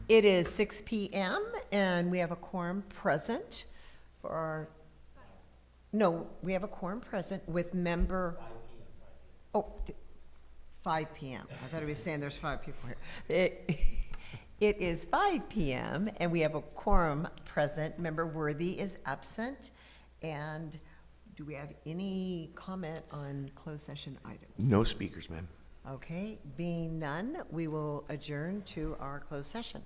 It is 6 p.m. and we have a quorum present for our, no, we have a quorum present with member. 5 p.m. I thought he was saying there's 5 people here. It is 5 p.m. and we have a quorum present. Member Worthy is absent. And do we have any comment on closed session items? No speakers, ma'am. Okay, being none, we will adjourn to our closed session.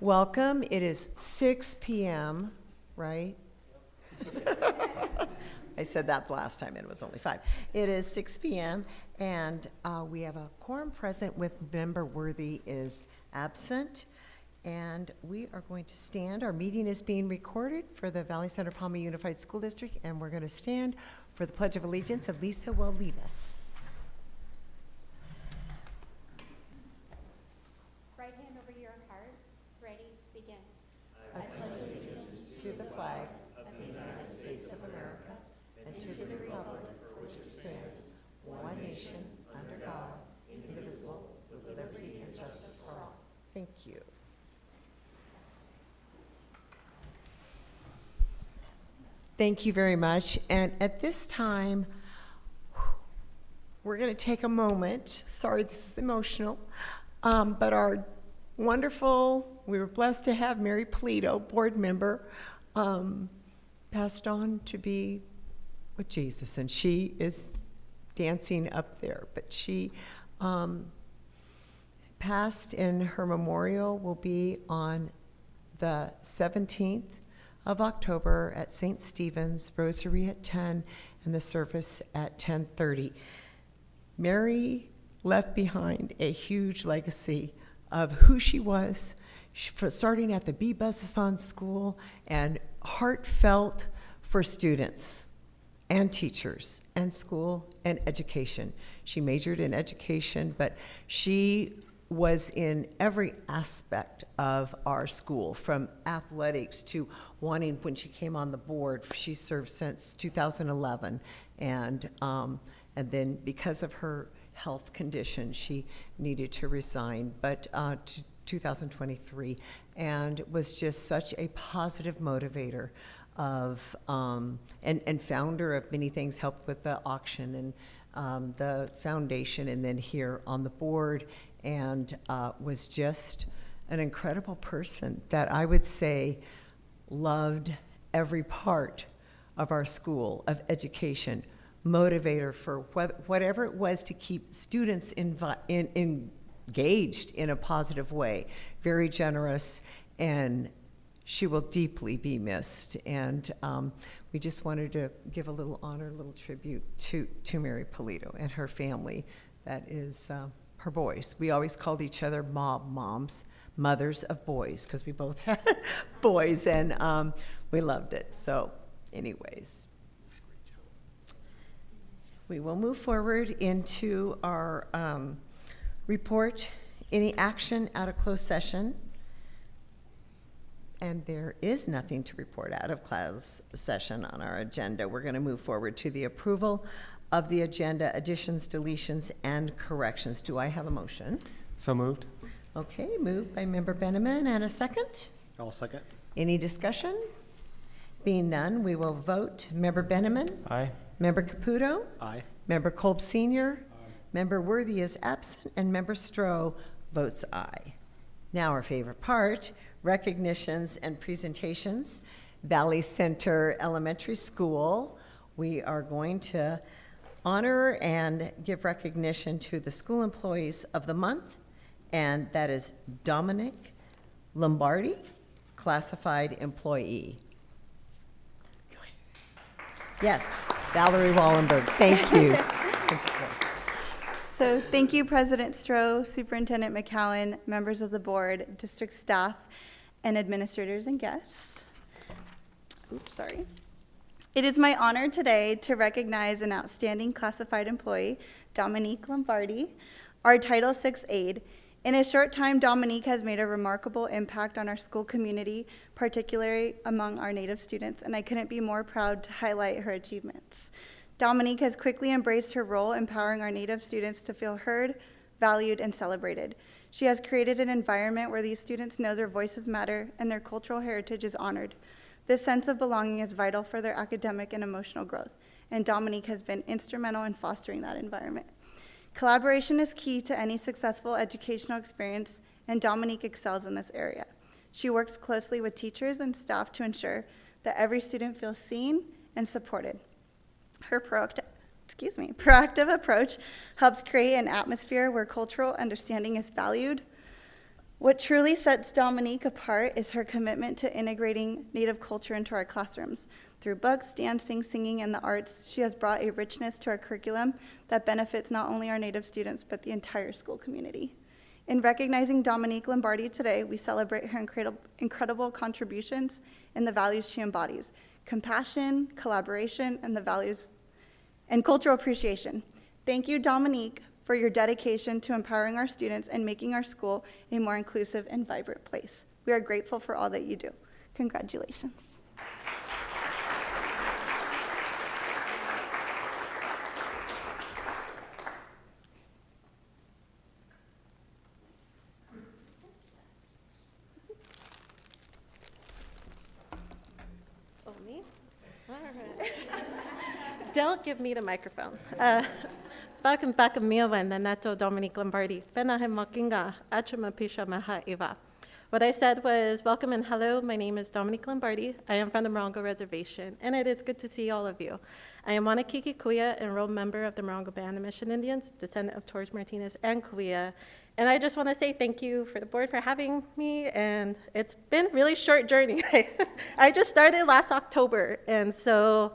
Welcome. It is 6 p.m., right? I said that the last time, and it was only 5. It is 6 p.m., and we have a quorum present with member Worthy is absent. And we are going to stand. Our meeting is being recorded for the Valley Center-Pauma Unified School District, and we're going to stand for the Pledge of Allegiance, and Lisa will lead us. Right hand over your heart. Ready, begin. I pledge allegiance to the flag of the United States of America and to the republic for which it stands, one nation, under God, indivisible, with liberty and justice for all. Thank you. Thank you very much. And at this time, we're going to take a moment. Sorry, this is emotional. But our wonderful, we were blessed to have Mary Polito, board member, passed on to be with Jesus. And she is dancing up there. But she passed, and her memorial will be on the 17th of October at St. Stephen's, Rosary at 10, and the service at 10:30. Mary left behind a huge legacy of who she was, starting at the Bee Buzzathon School, and heartfelt for students and teachers and school and education. She majored in education, but she was in every aspect of our school, from athletics to wanting, when she came on the board, she served since 2011, and then because of her health condition, she needed to resign, but to 2023, and was just such a positive motivator of, and founder of many things, helped with the auction and the foundation, and then here on the board, and was just an incredible person that I would say loved every part of our school, of education, motivator for whatever it was to keep students engaged in a positive way, very generous, and she will deeply be missed. And we just wanted to give a little honor, a little tribute to Mary Polito and her family. That is her boys. We always called each other moms, mothers of boys, because we both had boys, and we loved it. So anyways, we will move forward into our report. Any action out of closed session? And there is nothing to report out of closed session on our agenda. We're going to move forward to the approval of the agenda, additions, deletions, and corrections. Do I have a motion? So moved. Okay, moved by Member Benjamin, and a second. I'll second. Any discussion? Being none, we will vote. Member Benjamin? Aye. Member Caputo? Aye. Member Kolb Sr.? Aye. Member Worthy is absent, and Member Stroh votes aye. Now our favorite part, recognitions and presentations. Valley Center Elementary School. We are going to honor and give recognition to the school employees of the month, and that is Dominic Lombardi, classified employee. Yes, Valerie Wallenberg, thank you. So thank you, President Stroh, Superintendent McCowan, members of the board, district staff, and administrators and guests. Oops, sorry. It is my honor today to recognize an outstanding classified employee, Dominique Lombardi, our Title VI aide. In a short time, Dominique has made a remarkable impact on our school community, particularly among our Native students, and I couldn't be more proud to highlight her achievements. Dominique has quickly embraced her role, empowering our Native students to feel heard, valued, and celebrated. She has created an environment where these students know their voices matter and their cultural heritage is honored. This sense of belonging is vital for their academic and emotional growth, and Dominique has been instrumental in fostering that environment. Collaboration is key to any successful educational experience, and Dominique excels in this area. She works closely with teachers and staff to ensure that every student feels seen and supported. Her proactive approach helps create an atmosphere where cultural understanding is valued, What truly sets Dominique apart is her commitment to integrating Native culture into our classrooms. Through books, dancing, singing, and the arts, she has brought a richness to our curriculum that benefits not only our Native students, but the entire school community. In recognizing Dominique Lombardi today, we celebrate her incredible contributions and the values she embodies: compassion, collaboration, and the values and cultural appreciation. Thank you, Dominique, for your dedication to empowering our students and making our school a more inclusive and vibrant place. We are grateful for all that you do. Congratulations. Oh, me? All right. Don't give me the microphone. Baka miawan na nato Dominique Lombardi. Penahe makinga, achama pisha maha eva. What I said was, welcome and hello, my name is Dominique Lombardi. I am from the Morongo Reservation, and it is good to see all of you. I am Wanakiki Kuya, enrolled member of the Morongo Band of Mission Indians, descendant of Torres Martinez and Kuya. And I just want to say thank you for the board for having me, and it's been a really short journey. I just started last October, and so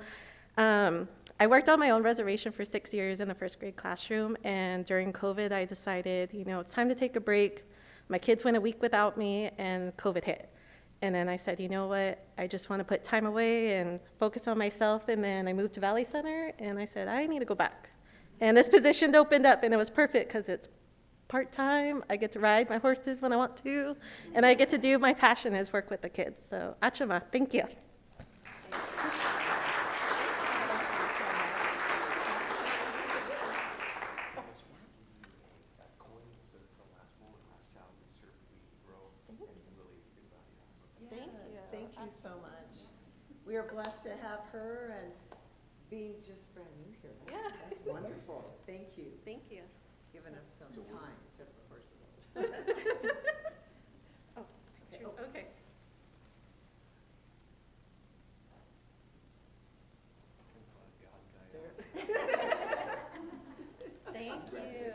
I worked on my own reservation for 6 years in the first grade classroom, and during COVID, I decided, it's time to take a break. My kids went a week without me, and COVID hit. And then I said, you know what, I just want to put time away and focus on myself, and then I moved to Valley Center, and I said, I need to go back. And this position opened up, and it was perfect because it's part-time. I get to ride my horses when I want to, and I get to do my passion is work with the kids. So, achama, thank you. Thank you so much. We are blessed to have her and being just brand new here. That's wonderful. Thank you. Thank you. Giving us some time instead of horses. Oh, pictures, okay. Thank you.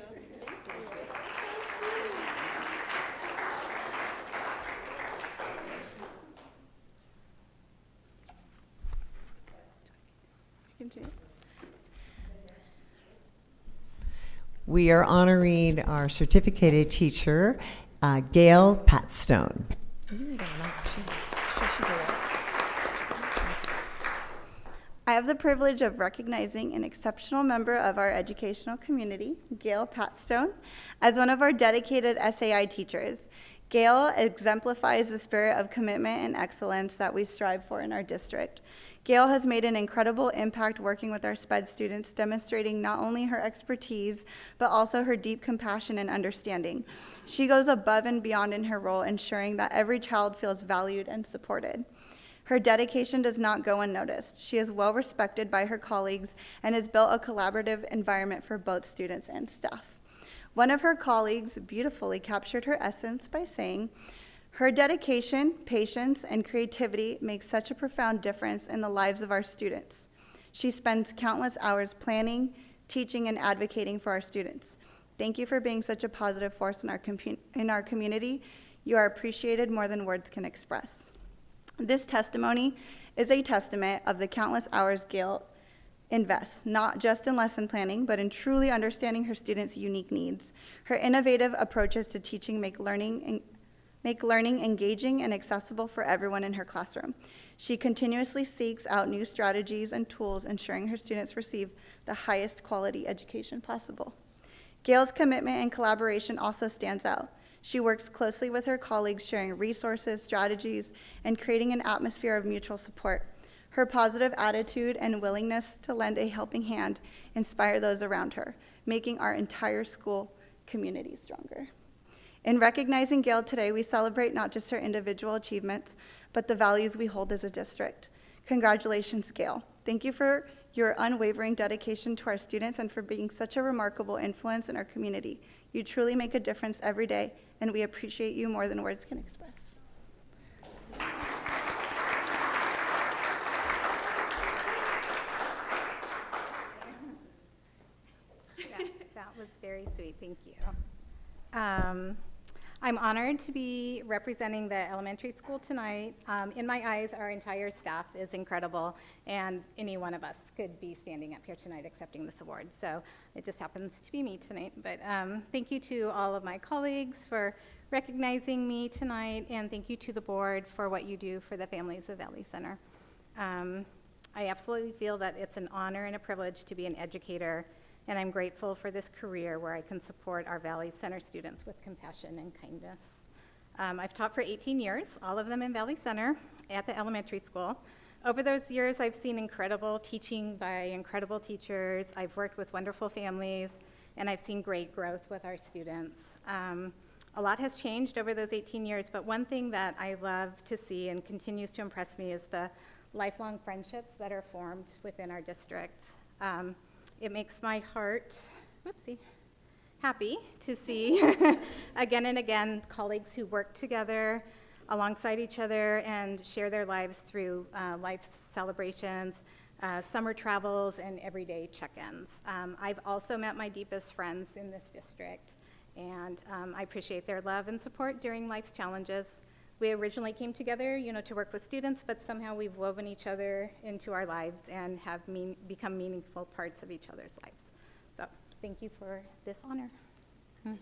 Continue. We are honoring our certificated teacher, Gail Patstone. I have the privilege of recognizing an exceptional member of our educational community, Gail Patstone, as one of our dedicated SAI teachers. Gail exemplifies the spirit of commitment and excellence that we strive for in our district. Gail has made an incredible impact working with our SPED students, demonstrating not only her expertise, but also her deep compassion and understanding. She goes above and beyond in her role, ensuring that every child feels valued and supported. Her dedication does not go unnoticed. She is well respected by her colleagues and has built a collaborative environment for both students and staff. One of her colleagues beautifully captured her essence by saying, "Her dedication, patience, and creativity make such a profound difference in the lives of our students. She spends countless hours planning, teaching, and advocating for our students. Thank you for being such a positive force in our community. You are appreciated more than words can express." This testimony is a testament of the countless hours Gail invests, not just in lesson planning, but in truly understanding her students' unique needs. Her innovative approaches to teaching make learning engaging and accessible for everyone in her classroom. She continuously seeks out new strategies and tools, ensuring her students receive the highest quality education possible. Gail's commitment and collaboration also stands out. She works closely with her colleagues, sharing resources, strategies, and creating an atmosphere of mutual support. Her positive attitude and willingness to lend a helping hand inspire those around her, making our entire school community stronger. In recognizing Gail today, we celebrate not just her individual achievements, but the values we hold as a district. Congratulations, Gail. Thank you for your unwavering dedication to our students and for being such a remarkable influence in our community. You truly make a difference every day, and we appreciate you more than words can express. Yeah, that was very sweet, thank you. I'm honored to be representing the elementary school tonight. In my eyes, our entire staff is incredible, and any one of us could be standing up here tonight accepting this award. So it just happens to be me tonight. But thank you to all of my colleagues for recognizing me tonight, and thank you to the board for what you do for the families of Valley Center. I absolutely feel that it's an honor and a privilege to be an educator, and I'm grateful for this career where I can support our Valley Center students with compassion and kindness. I've taught for 18 years, all of them in Valley Center at the elementary school. Over those years, I've seen incredible teaching by incredible teachers. I've worked with wonderful families, and I've seen great growth with our students. A lot has changed over those 18 years, but one thing that I love to see and continues to impress me is the lifelong friendships that are formed within our district. It makes my heart, happy to see again and again colleagues who work together alongside each other and share their lives through life celebrations, summer travels, and everyday check-ins. I've also met my deepest friends in this district, and I appreciate their love and support during life's challenges. We originally came together, to work with students, but somehow we've woven each other into our lives and have become meaningful parts of each other's lives. So thank you for this honor. And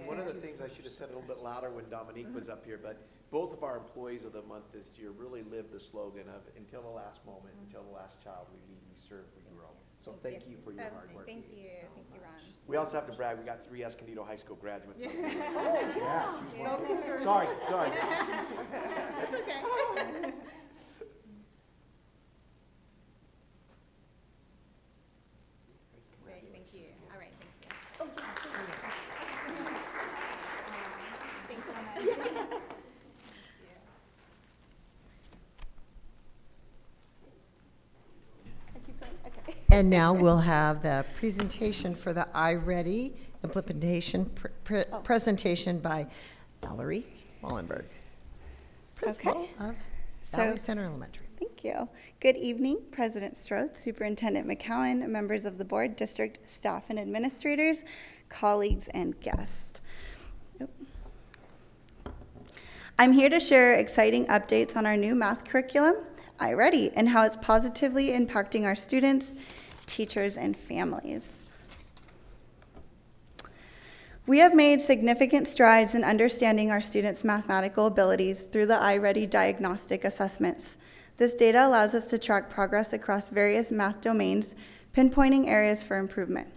one of the things I should have said a little bit louder when Dominique was up here, but both of our employees of the month this year really lived the slogan of until the last moment, until the last child we lead, we serve, we grow. So thank you for your hard work. Thank you. Thank you, Ron. We also have to brag, we got 3 Escondido High School graduates. Oh, yeah. She's one too. Sorry. That's okay. Great, thank you. All right, thank you. Thank you. And now we'll have the presentation for the iReady implementation presentation by Valerie Wallenberg, principal of Valley Center Elementary. Thank you. Good evening, President Strode, Superintendent McCowan, members of the board, district staff and administrators, colleagues, and guests. I'm here to share exciting updates on our new math curriculum, iReady, and how it's positively impacting our students, teachers, and families. We have made significant strides in understanding our students' mathematical abilities through the iReady diagnostic assessments. This data allows us to track progress across various math domains, pinpointing areas for improvement.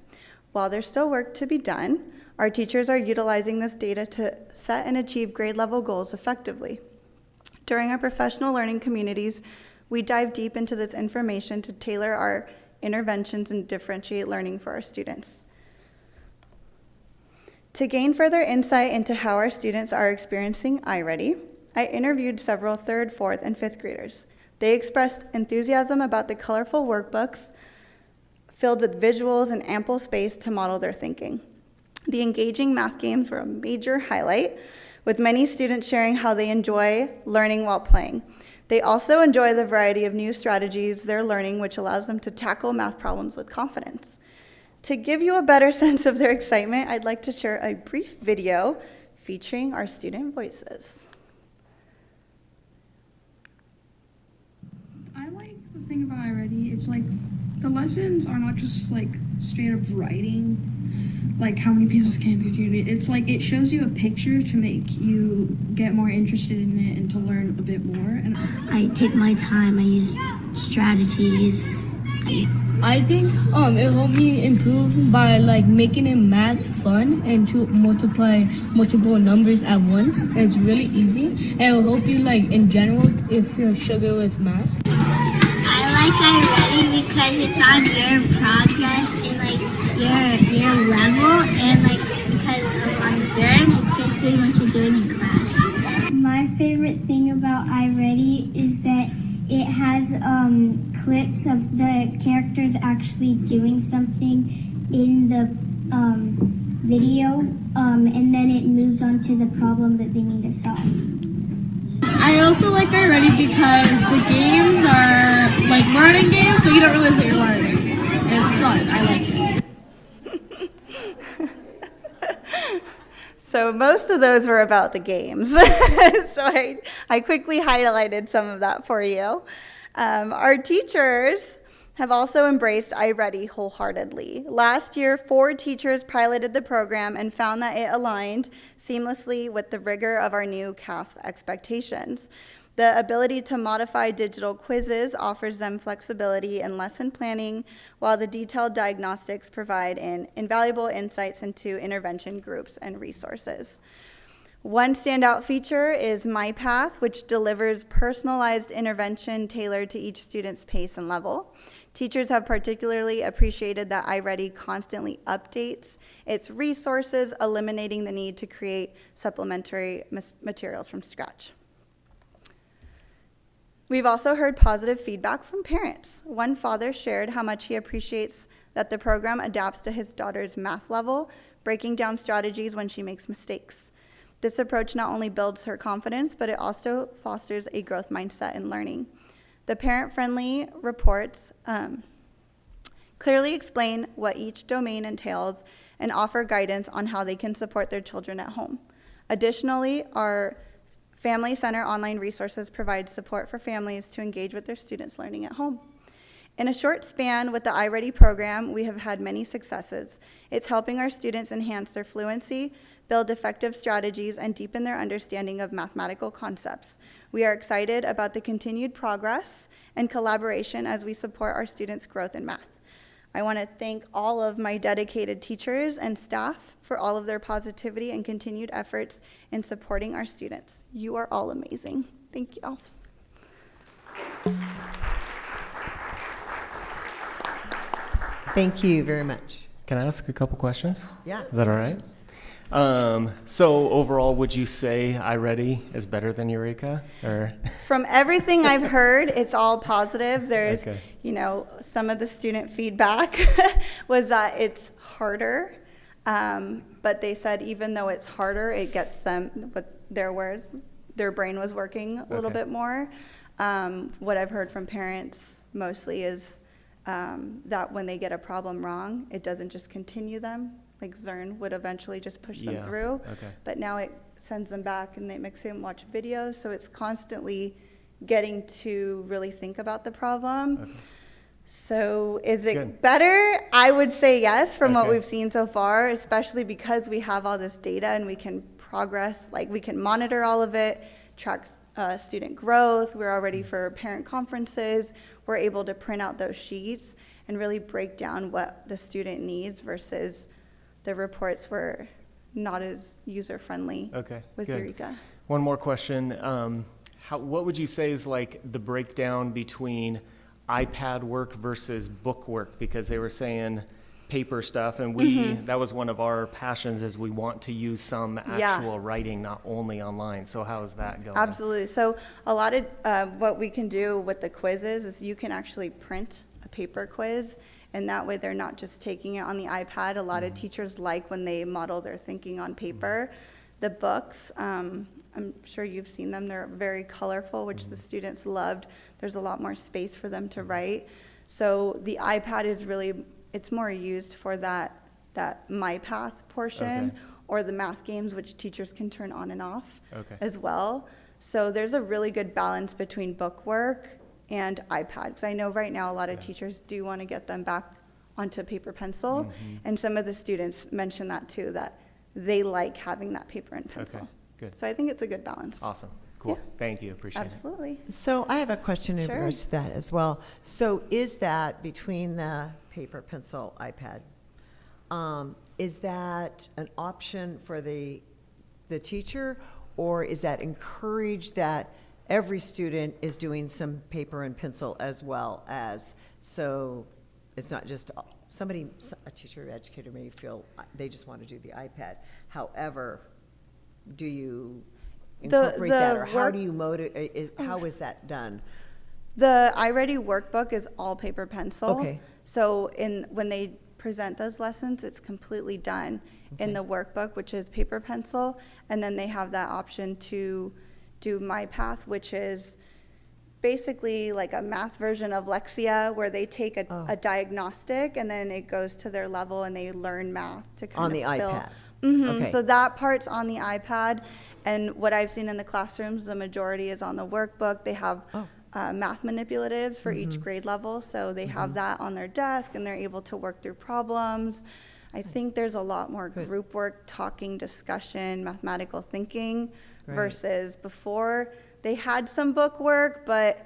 While there's still work to be done, our teachers are utilizing this data to set and achieve grade level goals effectively. During our professional learning communities, we dive deep into this information to tailor our interventions and differentiate learning for our students. To gain further insight into how our students are experiencing iReady, I interviewed several 3rd, 4th, and 5th graders. They expressed enthusiasm about the colorful workbooks filled with visuals and ample space to model their thinking. The engaging math games were a major highlight, with many students sharing how they enjoy learning while playing. They also enjoy the variety of new strategies they're learning, which allows them to tackle math problems with confidence. To give you a better sense of their excitement, I'd like to share a brief video featuring our student voices. I like the thing about iReady, it's like the lessons are not just like straight up writing, like how many pieces of candy do you need. It's like it shows you a picture to make you get more interested in it and to learn a bit more. And I take my time, I use strategies. I think it'll help me improve by like making it math fun and to multiply multiple numbers at once. And it's really easy and it'll help you like in general if you're sugar with math. I like iReady because it's on your progress and like your level, and like because on Zern it's just doing what you're doing in class. My favorite thing about iReady is that it has clips of the characters actually doing something in the video, and then it moves on to the problem that they need to solve. I also like iReady because the games are like learning games, but you don't realize that you're learning. It's fun. lot. I like it. So most of those were about the games. So I quickly highlighted some of that for you. Our teachers have also embraced iReady wholeheartedly. Last year, 4 teachers piloted the program and found that it aligned seamlessly with the rigor of our new CASP expectations. The ability to modify digital quizzes offers them flexibility in lesson planning, while the detailed diagnostics provide invaluable insights into intervention groups and resources. One standout feature is MyPath, which delivers personalized intervention tailored to each student's pace and level. Teachers have particularly appreciated that iReady constantly updates its resources, eliminating the need to create supplementary materials from scratch. We've also heard positive feedback from parents. One father shared how much he appreciates that the program adapts to his daughter's math level, breaking down strategies when she makes mistakes. This approach not only builds her confidence, but it also fosters a growth mindset in learning. The parent-friendly reports clearly explain what each domain entails and offer guidance on how they can support their children at home. Additionally, our Family Center online resources provide support for families to engage with their students learning at home. In a short span with the iReady program, we have had many successes. It's helping our students enhance their fluency, build effective strategies, and deepen their understanding of mathematical concepts. We are excited about the continued progress and collaboration as we support our students' growth in math. I want to thank all of my dedicated teachers and staff for all of their positivity and continued efforts in supporting our students. You are all amazing. Thank you. Thank you very much. Can I ask a couple questions? Yeah. Is that all right? So overall, would you say iReady is better than Eureka? Or From everything I've heard, it's all positive. There's, Okay. some of the student feedback was that it's harder. But they said even though it's harder, it gets them, with their words, their brain was working a little Okay. bit more. What I've heard from parents mostly is that when they get a problem wrong, it doesn't just continue them. Like Zern would eventually just push them Yeah, through. okay. But now it sends them back and they makes them watch videos. So it's constantly getting to really think about the problem. Okay. So is it Good. better? I would say yes from what Okay. we've seen so far, especially because we have all this data and we can progress, like we can monitor all of it, track student growth. We're all ready for parent conferences. We're able to print out those sheets and really break down what the student needs versus the reports were not as user-friendly Okay, with good. Eureka. One more question. What would you say is like the breakdown between iPad work versus book work? Because they were saying paper stuff, and that was one of our passions, is we want to use some actual writing, not only online. So how is that going? Absolutely. So a lot of what we can do with the quizzes is you can actually print a paper quiz, and that way they're not just taking it on the iPad. A lot of teachers like when they model their thinking on paper. The books, I'm sure you've seen them. They're very colorful, which the students loved. There's a lot more space for them to write. So the iPad is really, it's more used for that MyPath portion, Okay. or the math games, which teachers can turn on and off Okay. as well. So there's a really good balance between book work and iPad. Because I know right now a lot of teachers do want to get them back onto paper pencil. And some of the students mention that too, that they like having that paper and pencil. Okay, good. So I think it's a good balance. Awesome. Cool. Yeah. Thank you. Appreciate it. Absolutely. So I have a question in Sure. regards to that as well. So is that between the paper, pencil, iPad, is that an option for the teacher, or is that encouraged that every student is doing some paper and pencil as well as, so it's not just a teacher or educator may feel they just want to do the iPad. However, do you incorporate that, or how do you how is that done? The iReady workbook is all paper pencil. Okay. So when they present those lessons, it's completely done in the workbook, which is paper pencil, and then they have that option to do MyPath, which is basically like a math version of Lexia, where they take a diagnostic and then it goes to their level and they learn math to kind On of the fill. iPad? Mhm. Okay. So that part's on the iPad, and what I've seen in the classrooms, the majority is on the workbook. They have math manipulatives for each grade level, so they have that on their desk and they're able to work through problems. I think there's a lot more group work, talking, discussion, mathematical thinking Right. versus before. They had some book work, but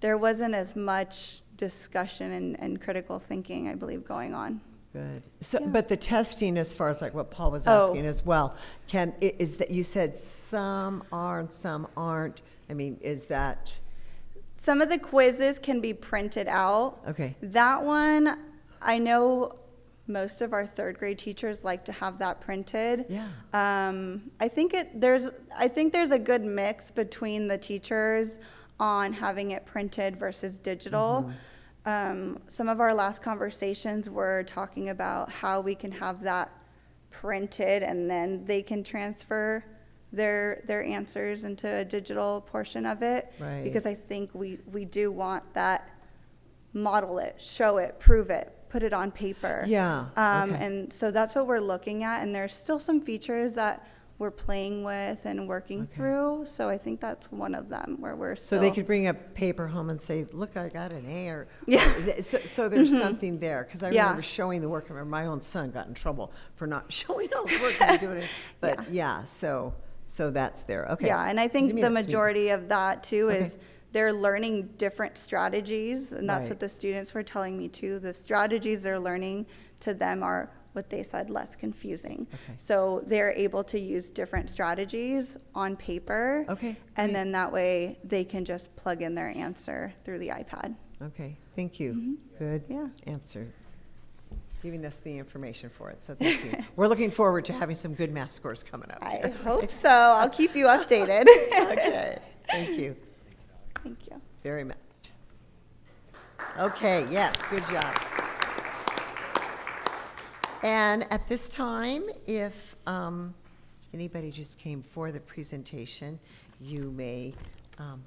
there wasn't as much discussion and critical thinking, I believe, going on. Good. So, Yeah. but the testing, as far as like what Paul was Oh. asking as well, is that, you said some are and some aren't? I mean, is that, Some of the quizzes can be printed out. okay, That one, I know most of our third grade teachers like to have that printed. yeah, I think there's a good mix between the teachers on having it printed versus digital. Some of our last conversations were talking about how we can have that printed and then they can transfer their answers into a digital portion of it. Right. Because I think we do want that, model it, show it, prove it, put it on paper. yeah, okay. And so that's what we're looking at, and there's still some features that we're playing with and working Okay. through, so I think that's one of them where we're still. So they could bring a paper home and say, look, I got an A, or, Yeah. so there's something there. Because I Yeah. remember showing the work. I remember my own son got in trouble for not showing all the work and doing it. But yeah, so that's there, okay. Yeah, and I To think me, the that's neat. majority of that too Okay. is they're learning different strategies, and that's Right. what the students were telling me too. The strategies they're learning to them are, what they said, less confusing. Okay. So they're able to use different strategies on paper. Okay, And great. then that way they can just plug in their answer through the iPad. Okay, thank you. Good Yeah. answer. Giving us the information for it, so thank you. We're looking forward to having some good math scores coming up I here. hope so. I'll keep you updated. Okay, thank you Thank you. very much. Okay, yes, good job. And at this time, if anybody just came for the presentation, you may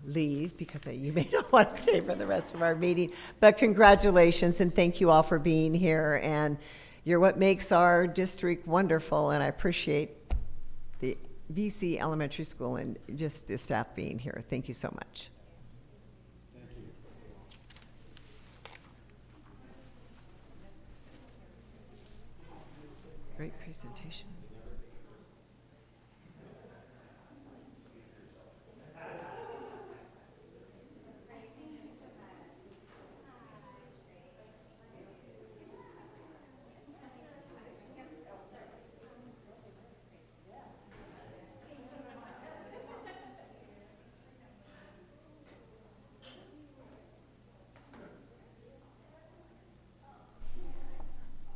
leave, because you may not want to stay for the rest of our meeting. But congratulations, and thank you all for being here. And you're what makes our district wonderful, and I appreciate the VC Elementary School and just the staff being here. Thank you so much. Great presentation.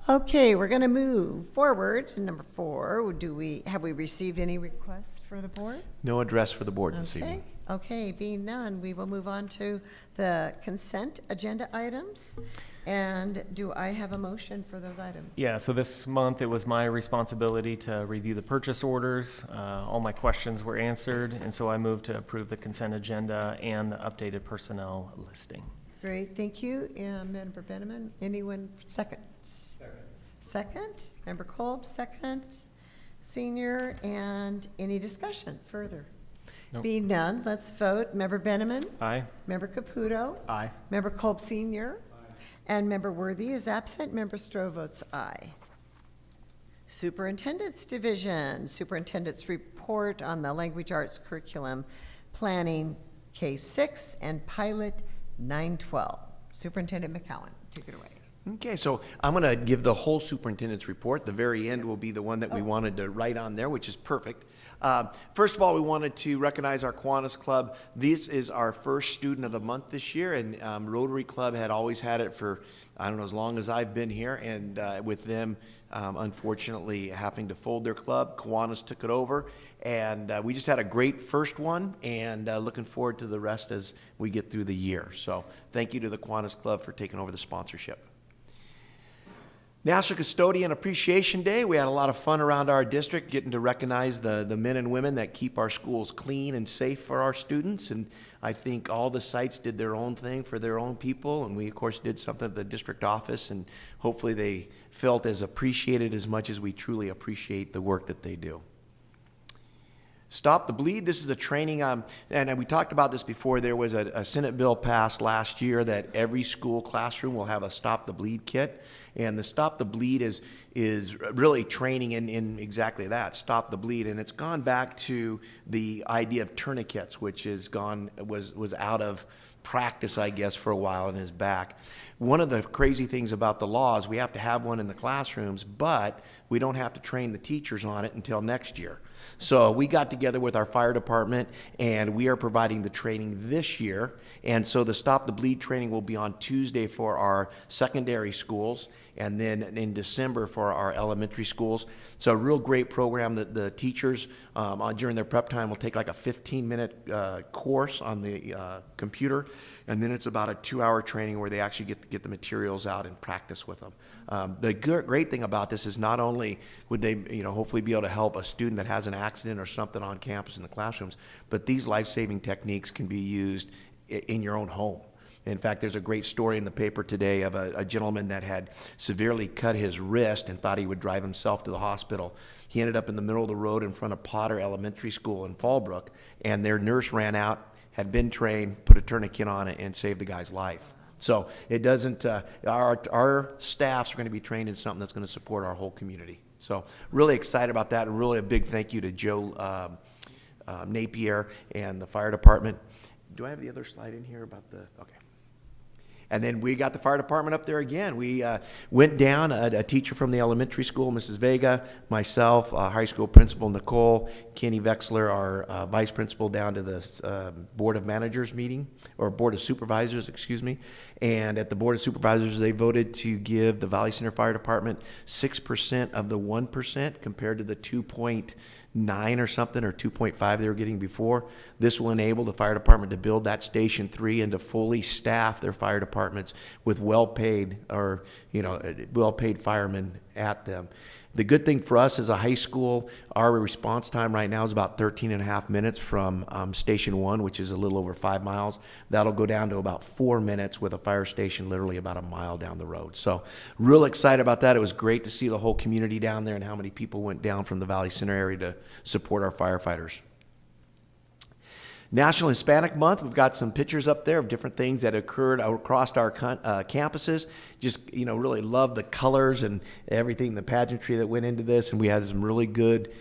Okay, we're going to move forward to number 4. Have we received any requests for the board? No address for the board this Okay, evening. okay, being none, we will move on to the consent agenda items. And do I have a motion for those items? Yeah, so this month, it was my responsibility to review the purchase orders. All my questions were answered, and so I moved to approve the consent agenda and the updated personnel listing. Great, thank you. And Member Benjamin, anyone second? Second. Member Kolb, second. Senior, and any discussion further? Nope. Being none, let's vote. Member Benjamin? Aye? Member Caputo? Aye. Member Kolb Senior? And Member Worthy is absent. Member Stroh votes aye. Superintendent's Division, Superintendent's Report on the Language Arts Curriculum Planning K-6 and Pilot 912. Superintendent McCowan, take it away. Okay, so I'm going to give the whole superintendent's report. The very end will be the one that we wanted to write on there, which is perfect. First of all, we wanted to recognize our Kiwanis Club. This is our first Student of the Month this year, and Rotary Club had always had it for, I don't know, as long as I've been here, and with them, unfortunately, having to fold their club, Kiwanis took it over, and we just had a great first one, and looking forward to the rest as we get through the year. So thank you to the Kiwanis Club for taking over the sponsorship. National Custodian Appreciation Day. We had a lot of fun around our district getting to recognize the men and women that keep our schools clean and safe for our students. And I think all the sites did their own thing for their own people. And we, of course, did something at the district office. And hopefully they felt as appreciated as much as we truly appreciate the work that they do. Stop the Bleed. This is a training, and we talked about this before. There was a Senate bill passed last year that every school classroom will have a Stop the Bleed kit. And the Stop the Bleed is really training in exactly that, Stop the Bleed. And it's gone back to the idea of tourniquets, which was out of practice, I guess, for a while and is back. One of the crazy things about the law is we have to have one in the classrooms, but we don't have to train the teachers on it until next year. So we got together with our fire department, and we are providing the training this year. And so the Stop the Bleed training will be on Tuesday for our secondary schools, and then in December for our elementary schools. So a real great program that the teachers during their prep time will take like a 15-minute course on the computer, and then it's about a 2-hour training where they actually get the materials out and practice with them. The great thing about this is not only would they hopefully be able to help a student that has an accident or something on campus in the classrooms, but these life-saving techniques can be used in your own home. In fact, there's a great story in the paper today of a gentleman that had severely cut his wrist and thought he would drive himself to the hospital. He ended up in the middle of the road in front of Potter Elementary School in Fallbrook, and their nurse ran out, had been trained, put a tourniquet on it, and saved the guy's life. So it doesn't, our staffs are going to be trained in something that's going to support our whole community. So really excited about that, and really a big thank you to Joe Napier and the fire department. Do I have the other slide in here about the, okay. And then we got the fire department up there again. We went down, a teacher from the elementary school, Mrs. Vega, myself, high school principal Nicole, Kenny Vexler, our vice principal, down to the Board of Managers meeting, or Board of Supervisors, excuse me. And at the Board of Supervisors, they voted to give the Valley Center Fire Department 6% of the 1% compared to the 2.9 or something, or 2.5 they were getting before. This will enable the fire department to build that Station 3 and to fully staff their fire departments with well-paid firemen at them. The good thing for us as a high school, our response time right now is about 13 and a half minutes from Station 1, which is a little over 5 miles. That'll go down to about 4 minutes with a fire station literally about a mile down the road. So real excited about that. It was great to see the whole community down there and how many people went down from the Valley Center area to support our firefighters. National Hispanic Month, we've got some pictures up there of different things that occurred across our campuses. Just, really love the colors and everything, the pageantry that went into this, and we had some really good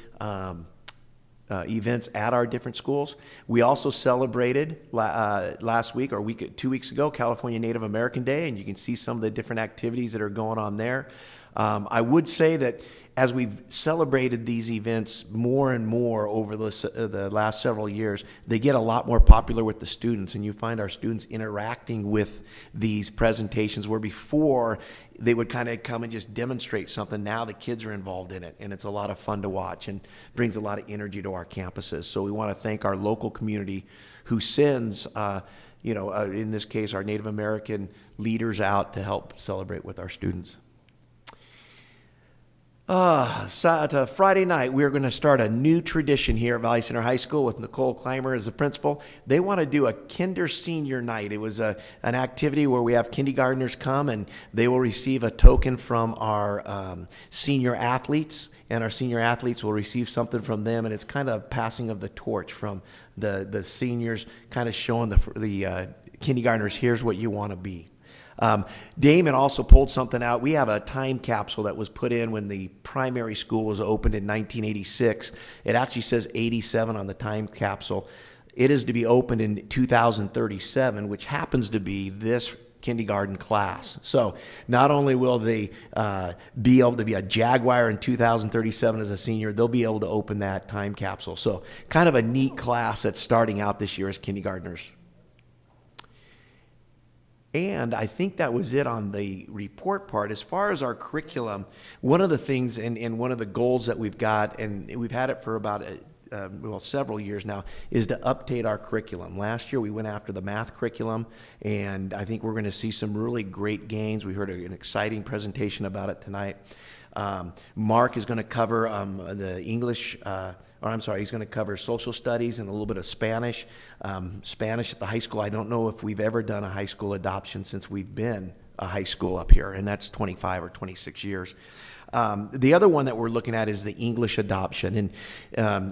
events at our different schools. We also celebrated last week, or 2 weeks ago, California Native American Day, and you can see some of the different activities that are going on there. I would say that as we've celebrated these events more and more over the last several years, they get a lot more popular with the students, and you find our students interacting with these presentations where before they would kind of come and just demonstrate something. Now the kids are involved in it, and it's a lot of fun to watch and brings a lot of energy to our campuses. So we want to thank our local community who sends, in this case, our Native American leaders out to help celebrate with our students. Friday night, we're going to start a new tradition here at Valley Center High School with Nicole Clymer as the principal. They want to do a Kinder Senior Night. It was an activity where we have kindergartners come, and they will receive a token from our senior athletes, and our senior athletes will receive something from them, and it's kind of a passing of the torch from the seniors, kind of showing the kindergartners, here's what you want to be. Damon also pulled something out. We have a time capsule that was put in when the primary school was opened in 1986. It actually says 87 on the time capsule. It is to be opened in 2037, which happens to be this kindergarten class. So not only will they be able to be a Jaguar in 2037 as a senior, they'll be able to open that time capsule. So kind of a neat class that's starting out this year as kindergartners. And I think that was it on the report part. As far as our curriculum, one of the things and one of the goals that we've got, and we've had it for about several years now, is to update our curriculum. Last year, we went after the math curriculum, and I think we're going to see some really great gains. We heard an exciting presentation about it tonight. Mark is going to cover the English, he's going to cover social studies and a little bit of Spanish. Spanish at the high school, I don't know if we've ever done a high school adoption since we've been a high school up here, and that's 25 or 26 years. The other one that we're looking at is the English adoption. And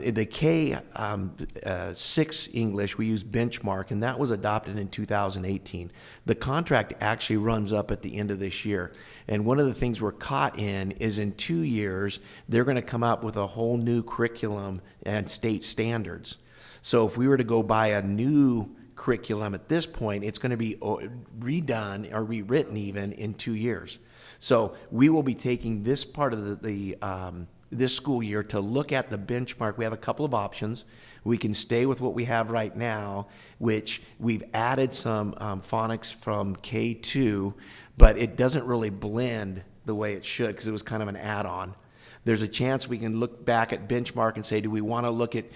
the K6 English, we use Benchmark, and that was adopted in 2018. The contract actually runs up at the end of this year. And one of the things we're caught in is in 2 years, they're going to come up with a whole new curriculum and state standards. So if we were to go buy a new curriculum at this point, it's going to be redone or rewritten even in 2 years. So we will be taking this part of this school year to look at the benchmark. We have a couple of options. We can stay with what we have right now, which we've added some phonics from K2, but it doesn't really blend the way it should because it was kind of an add-on. There's a chance we can look back at benchmark and say, do we want to look at,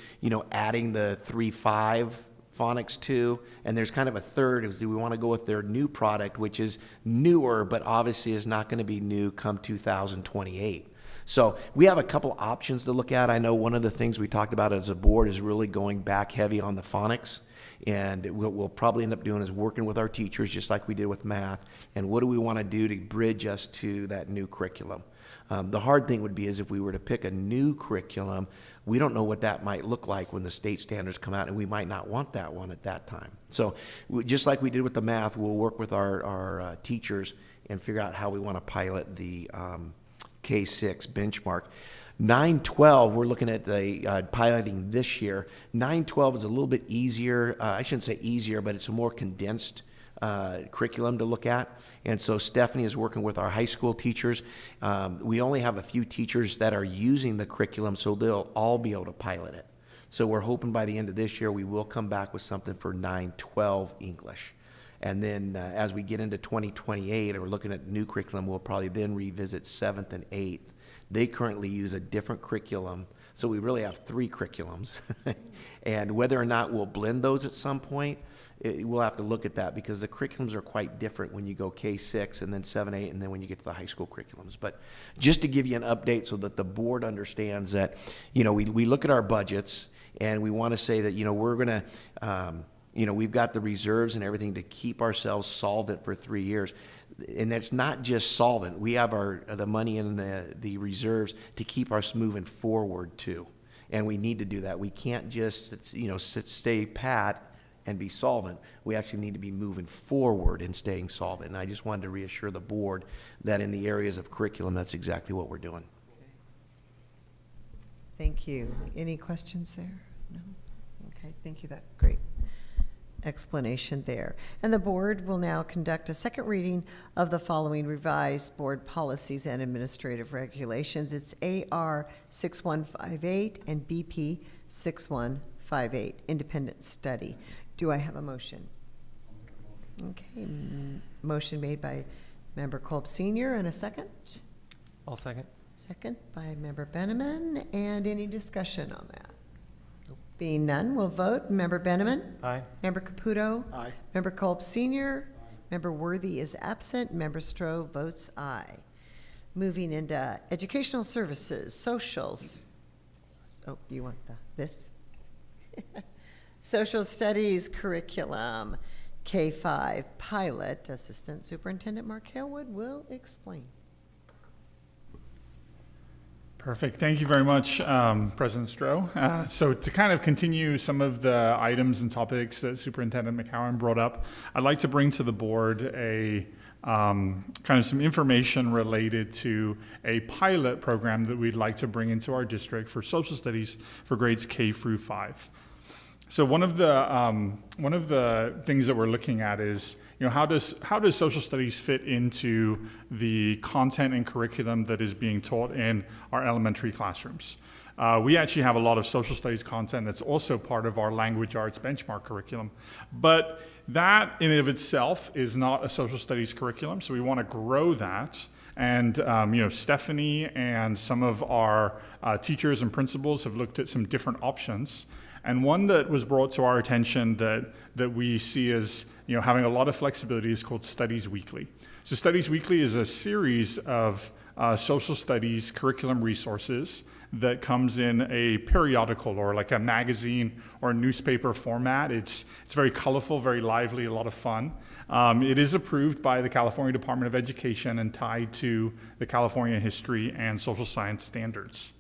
adding the 3-5 phonics too? And there's kind of a third is, do we want to go with their new product, which is newer, but obviously is not going to be new come 2028. So we have a couple options to look at. I know one of the things we talked about as a board is really going back heavy on the phonics. And what we'll probably end up doing is working with our teachers, just like we did with math. And what do we want to do to bridge us to that new curriculum? The hard thing would be is if we were to pick a new curriculum, we don't know what that might look like when the state standards come out, and we might not want that one at that time. So just like we did with the math, we'll work with our teachers and figure out how we want to pilot the K6 benchmark. 9-12, we're looking at the piloting this year. 9-12 is a little bit easier. I shouldn't say easier, but it's a more condensed curriculum to look at. And so Stephanie is working with our high school teachers. We only have a few teachers that are using the curriculum, so they'll all be able to pilot it. So we're hoping by the end of this year, we will come back with something for 9-12 English. And then as we get into 2028, and we're looking at new curriculum, we'll probably then revisit 7th and 8th. They currently use a different curriculum, so we really have 3 curriculums. And whether or not we'll blend those at some point, we'll have to look at that because the curriculums are quite different when you go K6 and then 7, 8, and then when you get to the high school curriculums. But just to give you an update so that the board understands that, we look at our budgets and we want to say that, we're going to, we've got the reserves and everything to keep ourselves solvent for 3 years. And that's not just solvent. We have the money in the reserves to keep us moving forward too. And we need to do that. We can't just, stay pat and be solvent. We actually need to be moving forward and staying solvent. And I just wanted to reassure the board that in the areas of curriculum, that's exactly what we're doing. Thank you. Any questions there? No? Okay, thank you. That's great explanation there. And the board will now conduct a second reading of the following revised board policies and administrative regulations. It's AR 6158 and BP 6158, independent study. Do I have a motion? Okay, motion made by Member Kolb Sr. and a second? I'll second. Second by Member Benneman. And any discussion on that? Being none, we'll vote. Member Benneman? Aye. Member Caputo? Aye. Member Kolb Sr.? Member Worthy is absent. Member Stroh votes aye. Moving into educational services, socials. Oh, you want this? Social studies curriculum, K5 pilot. Assistant Superintendent Mark Halewood will explain. Perfect. Thank you very much, President Stroh. So to kind of continue some of the items and topics that Superintendent McCowan brought up, I'd like to bring to the board a kind of some information related to a pilot program that we'd like to bring into our district for social studies for grades K through 5. So one of the things that we're looking at is, how does social studies fit into the content and curriculum that is being taught in our elementary classrooms? We actually have a lot of social studies content that's also part of our language arts benchmark curriculum, but that in and of itself is not a social studies curriculum. So we want to grow that And Stephanie and some of our teachers and principals have looked at some different options. And one that was brought to our attention that we see as having a lot of flexibility is called Studies Weekly. So Studies Weekly is a series of social studies curriculum resources that comes in a periodical or like a magazine or a newspaper format. It's very colorful, very lively, a lot of fun. It is approved by the California Department of Education and tied to the California History and Social Science standards.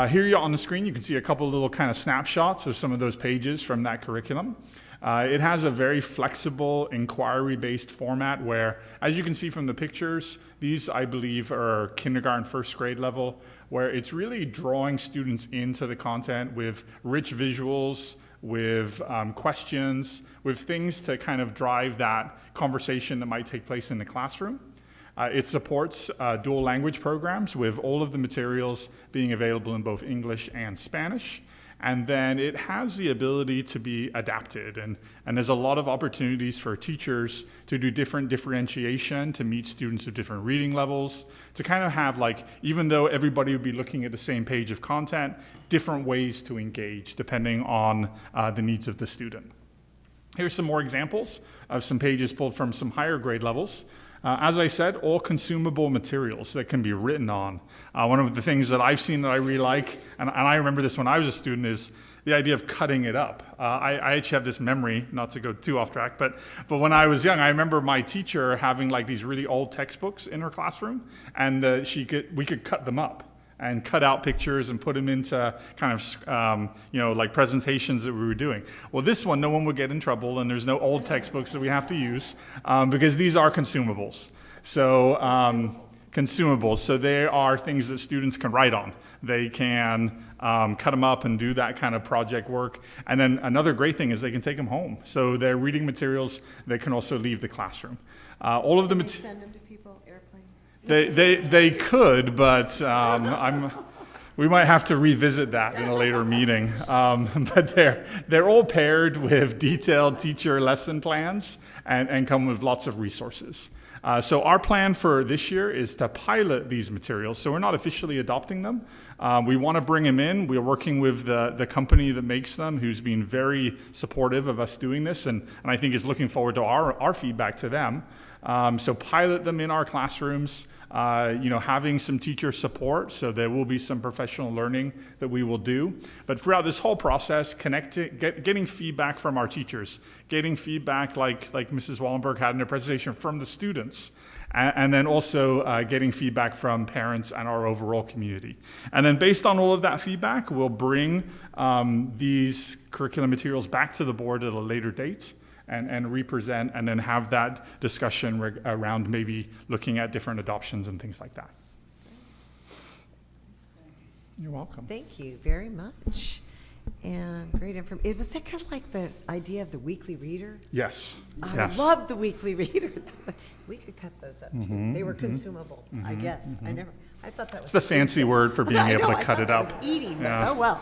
Here on the screen, you can see a couple little kind of snapshots of some of those pages from that curriculum. It has a very flexible inquiry-based format where, as you can see from the pictures, these I believe are kindergarten, first grade level, where it's really drawing students into the content with rich visuals, with questions, with things to kind of drive that conversation that might take place in the classroom. It supports dual language programs with all of the materials being available in both English and Spanish. And then it has the ability to be adapted. And there's a lot of opportunities for teachers to do different differentiation, to meet students of different reading levels, to kind of have even though everybody would be looking at the same page of content, different ways to engage depending on the needs of the student. Here's some more examples of some pages pulled from some higher grade levels. As I said, all consumable materials that can be written on. One of the things that I've seen that I really like, and I remember this when I was a student, is the idea of cutting it up. I actually have this memory, not to go too off track, but when I was young, I remember my teacher having these really old textbooks in her classroom, and we could cut them up and cut out pictures and put them into kind of, presentations that we were doing. Well, this one, no one would get in trouble, and there's no old textbooks that we have to use because these are consumables. So consumables. So they are things that students can write on. They can cut them up and do that kind of project work. And then another great thing is they can take them home. So they're reading materials that can also leave the classroom. All of the Send them to people, airplane? They could, but we might have to revisit that in a later meeting. But they're all paired with detailed teacher lesson plans and come with lots of resources. So our plan for this year is to pilot these materials. So we're not officially adopting them. We want to bring them in. We're working with the company that makes them, who's been very supportive of us doing this, and I think is looking forward to our feedback to them. So pilot them in our classrooms, having some teacher support, so there will be some professional learning that we will do. But throughout this whole process, getting feedback from our teachers, getting feedback like Mrs. Wallenberg had in her presentation from the students, and then also getting feedback from parents and our overall community. And then based on all of that feedback, we'll bring these curriculum materials back to the board at a later date. And represent, and then have that discussion around maybe looking at different adoptions and things like that. You're welcome. Thank you very much. And great information. Was that kind of like the idea of the weekly reader? Yes. I love the weekly reader. We could cut those up too. Mm-hmm, They were consumable, I guess. Mm-hmm. I thought that was. It's the fancy word for being able to cut it up. I was eating, but Yeah. oh well.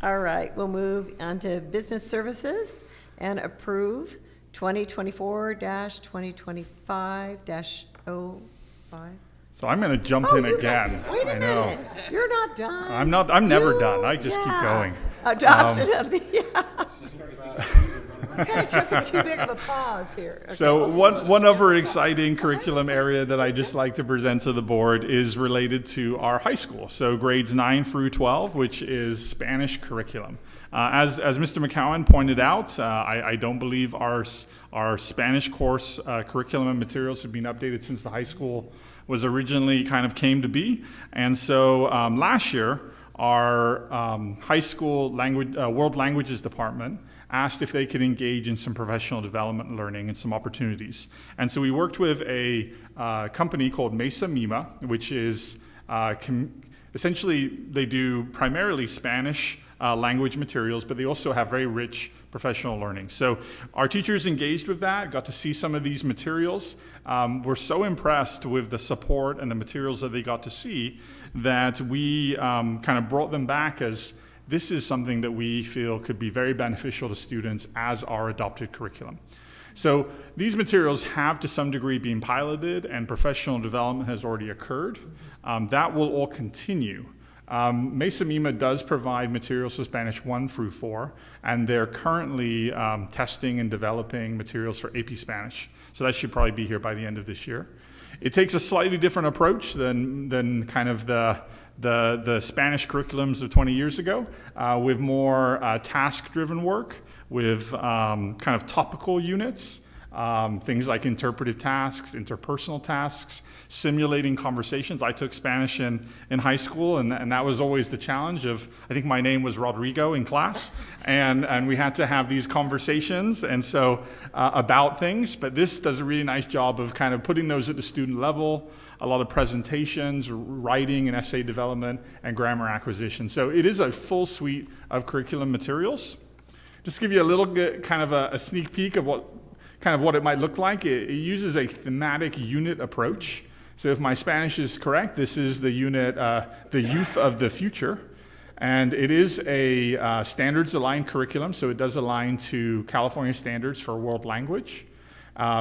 All right, we'll move on to business services and approve 2024-2025-05. So I'm going to jump in again. Wait a I know. minute, you're not done. I'm never done. I just keep going. Adoption of the, kind of took too big of a pause here. Okay. So one other exciting curriculum area that I just like to present to the board is related to our high school. So grades 9 through 12, which is Spanish curriculum. As Mr. McCowan pointed out, I don't believe our Spanish course curriculum and materials have been updated since the high school was originally kind of came to be. And so last year, our high school world languages department asked if they could engage in some professional development learning and some opportunities. And so we worked with a company called Mesa Mima, which is essentially they do primarily Spanish language materials, but they also have very rich professional learning. So our teachers engaged with that, got to see some of these materials. We're so impressed with the support and the materials that they got to see that we kind of brought them back as this is something that we feel could be very beneficial to students as our adopted curriculum. So these materials have to some degree been piloted and professional development has already occurred. That will all continue. Mesa Mima does provide materials for Spanish 1 through 4, and they're currently testing and developing materials for AP Spanish. So that should probably be here by the end of this year. It takes a slightly different approach than kind of the Spanish curriculums of 20 years ago, with more task-driven work, with kind of topical units, things like interpretive tasks, interpersonal tasks, simulating conversations. I took Spanish in high school, and that was always the challenge of, I think my name was Rodrigo in class, and we had to have these conversations, and so about things, but this does a really nice job of kind of putting those at the student level, a lot of presentations, writing and essay development, and grammar acquisition. So it is a full suite of curriculum materials. Just to give you a little bit, kind of a sneak peek of what it might look like. It uses a thematic unit approach. So if my Spanish is correct, this is the unit, The Youth of the Future. And it is a standards-aligned curriculum, so it does align to California standards for world language.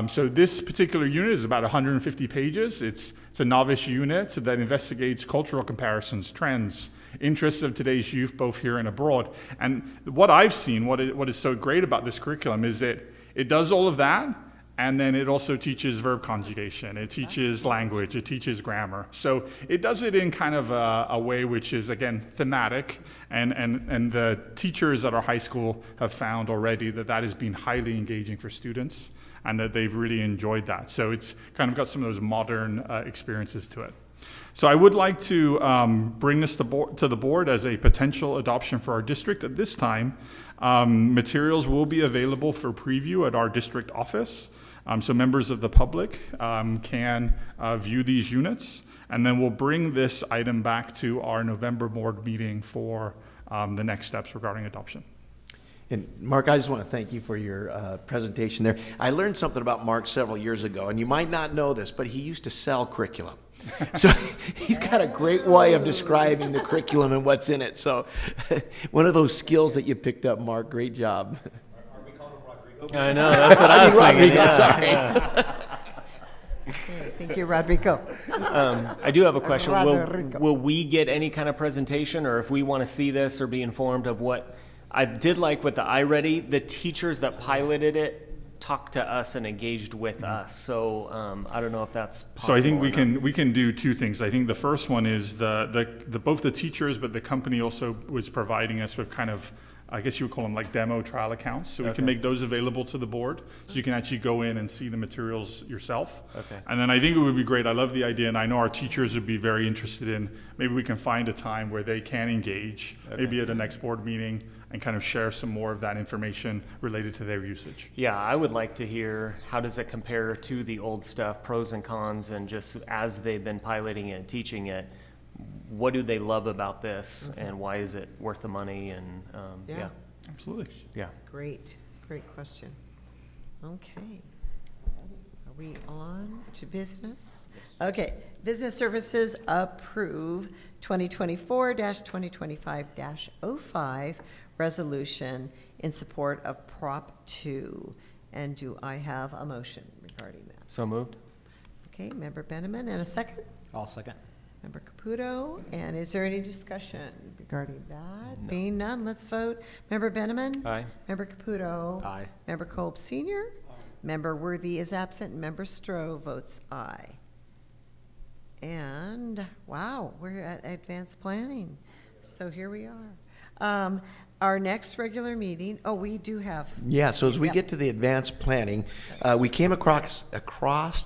So this particular unit is about 150 pages. It's a novice unit that investigates cultural comparisons, trends, interests of today's youth, both here and abroad. And what I've seen, what is so great about this curriculum is that it does all of that, and then it also teaches verb conjugation. It teaches language. It teaches grammar. So it does it in kind of a way which is, again, thematic, and the teachers at our high school have found already that has been highly engaging for students, and that they've really enjoyed that. So it's kind of got some of those modern experiences to it. So I would like to bring this to the board as a potential adoption for our district. At this time, materials will be available for preview at our district office. So members of the public can view these units, and then we'll bring this item back to our November board meeting for the next steps regarding adoption. And Mark, I just want to thank you for your presentation there. I learned something about Mark several years ago, and you might not know this, but he used to sell curriculum. So he's got a great way of describing the curriculum and what's in it. So one of those skills that you picked up, Mark. Great job. Are we calling him Rodrigo? I know, that's what I was thinking. Rodrigo, sorry. Yeah. Okay, thank you, Rodrigo. I do have a question. Rodrigo. Will we get any kind of presentation, or if we want to see this or be informed of what? I did like with the iReady, the teachers that piloted it talked to us and engaged with us. So I don't know if that's possible. So I think we can do two things. I think the first one is the both the teachers, but the company also was providing us with kind of, I guess you would call them like demo trial accounts. So we can make those available to the board, so you can actually go in and see the materials yourself. Okay. And then I think it would be great. I love the idea, and I know our teachers would be very interested in, maybe we can find a time where they can engage, maybe at a next board meeting, and kind of share some more of that information related to their usage. Yeah, I would like to hear, how does it compare to the old stuff, pros and cons, and just as they've been piloting it and teaching it, what do they love about this, and why is it worth the money? And yeah, Absolutely. yeah. Great question. Okay. Are we on to business? Okay, business services approve 2024-2025-05 resolution in support of Prop 2. And do I have a motion regarding that? So moved. Okay, Member Benjamin, and a second? I'll second. Member Caputo, and is there any discussion regarding that? No. Being none, let's vote. Member Benjamin? Aye. Member Caputo? Aye. Member Kolb Senior? Member Worthy is absent, and Member Stroh votes aye. And, wow, we're at advanced planning. So here we are. Our next regular meeting, we do have. Yeah, so as we get to the advanced planning, we came across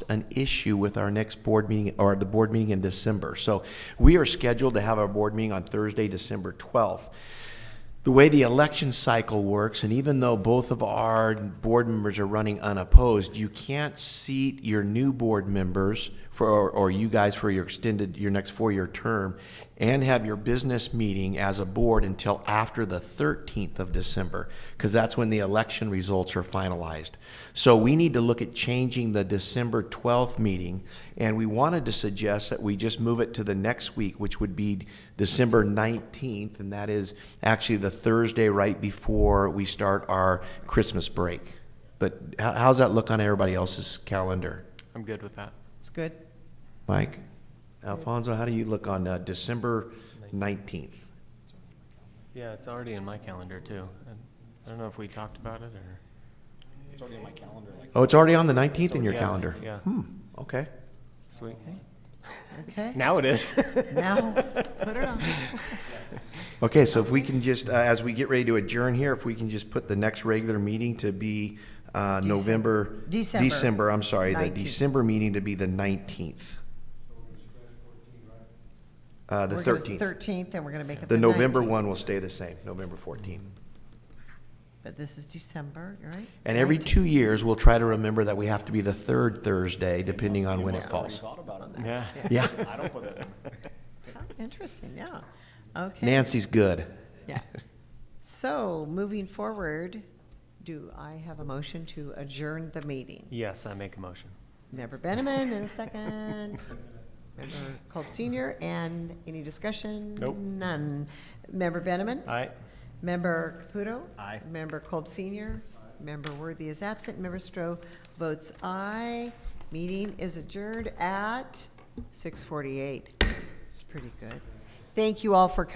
an issue with our next board meeting, or the board meeting in December. So we are scheduled to have our board meeting on Thursday, December 12th. The way the election cycle works, and even though both of our board members are running unopposed, you can't seat your new board members or you guys for your next 4-year term and have your business meeting as a board until after the 13th of December, because that's when the election results are finalized. So we need to look at changing the December 12th meeting, and we wanted to suggest that we just move it to the next week, which would be December 19th, and that is actually the Thursday right before we start our Christmas break. But how's that look on everybody else's calendar? I'm good with that. It's good. Mike? Alfonso, how do you look on December 19th? Yeah, it's already in my calendar too. I don't know if we talked about it or. It's already on my calendar. Oh, it's already on the 19th in your Yeah, calendar? yeah. Okay. Sweet. Okay, Now it is. now, put it on. Okay, so if we can just, as we get ready to adjourn here, if we can just put the next regular meeting to be December. December, I'm sorry, the 19th. December meeting to be the 19th. The We're gonna- 13th. 13th, and we're going to make it The the November 19th. one will stay the same, November 14th. But this is December, right? And every 19th. 2 years, we'll try to remember that we have to be the third Thursday, depending on when it falls. Yeah. Yeah, I don't put that in. Oh, interesting, yeah. Okay. Nancy's good. Yeah. So, moving forward, do I have a motion to adjourn the meeting? Yes, I make a motion. Member Benjamin, in a second. Member Kolb Senior, and any discussion? Nope. None. Member Benjamin? Aye. Member Caputo? Aye. Member Kolb Senior? Member Worthy is absent. Member Stroh votes aye. Meeting is adjourned at 6:48. It's pretty good. Thank you all for coming.